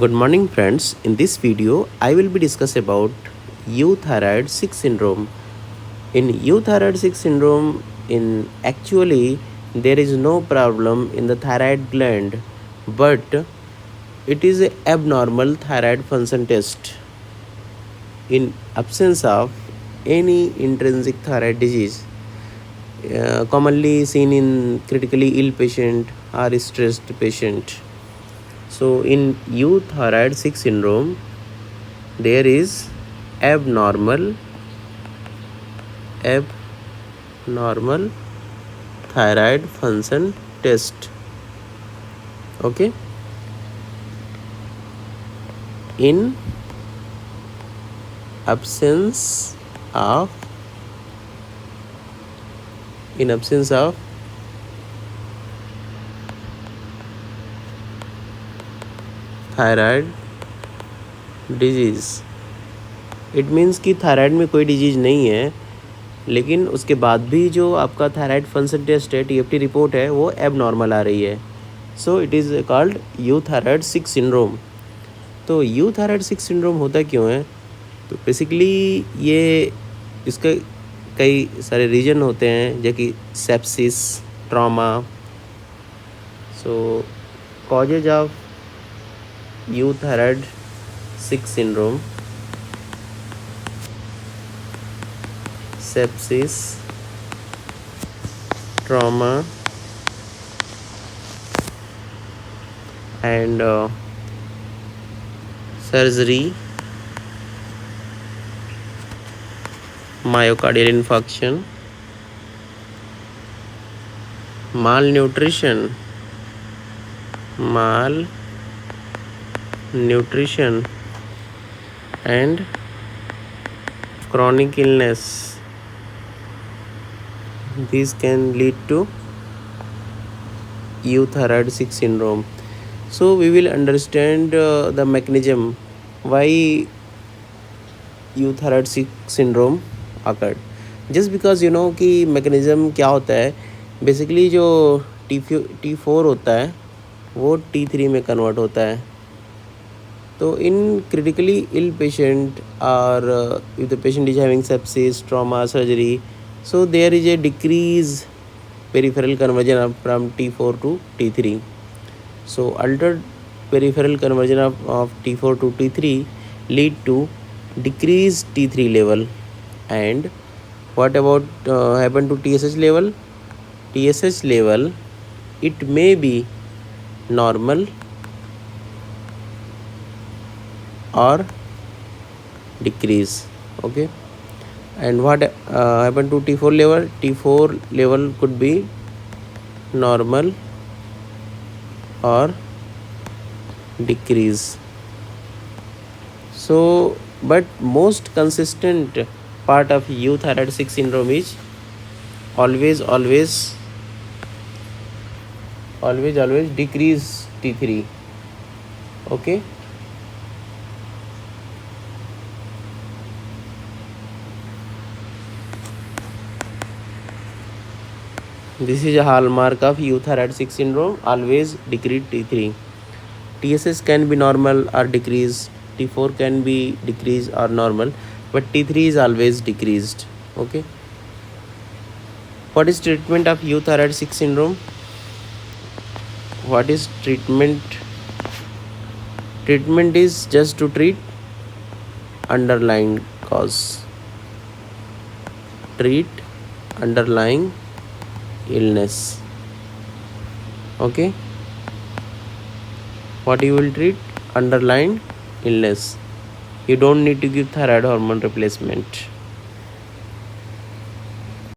Good morning friends. In this video, I will be discuss about euthyroid 6 syndrome. In euthyroid 6 syndrome, in actually there is no problem in the thyroid gland, but it is a abnormal thyroid function test. In absence of any intrinsic thyroid disease, commonly seen in critically ill patient or stressed patient. So in euthyroid 6 syndrome, there is abnormal thyroid function test. Okay, in absence of thyroid disease, it means कि thyroid में कोई disease नहीं है, लेकिन उसके बाद भी जो आपका थायराइड फंक्शन टेस्ट है, टीएफटी रिपोर्ट है, वो एबनॉर्मल आ रही है. So it is called euthyroid 6 syndrome. तो यूथायराइड 6 सिंड्रोम होता क्यों है? तो बेसिकली ये इसके कई सारे रीजन होते हैं, जैसे कि sepsis, trauma. So causes of euthyroid 6 syndrome: sepsis, trauma, and surgery, myocardial infarction, malnutrition, and chronic illness. These can lead to euthyroid 6 syndrome. So we will understand the mechanism why euthyroid 6 syndrome occurred. Just because कि mechanism क्या होता है, basically जो T4 होता है वो T3 में convert होता है. तो in critically ill patient or if the patient is having sepsis, trauma, surgery, so there is a decrease peripheral conversion from T4 to T3. So altered peripheral conversion of T4 to T3 lead to decreased T3 level. And what about happen to TSH level? TSH level, it may be normal or decrease. Okay. And what happened to T4 level? T4 level could be normal or decrease. So, but most consistent part of euthyroid 6 syndrome is always decrease T3. Okay. This is a hallmark of euthyroid 6 syndrome, always decreased T3. TSS can be normal or decreased, T4 can be decreased or normal, but T3 is always decreased. Okay. What is treatment of euthyroid 6 syndrome? What is treatment? Treatment is just to treat underlying cause. Treat underlying illness. Okay. What you will treat? Underlying illness. You don't need to give thyroid hormone replacement.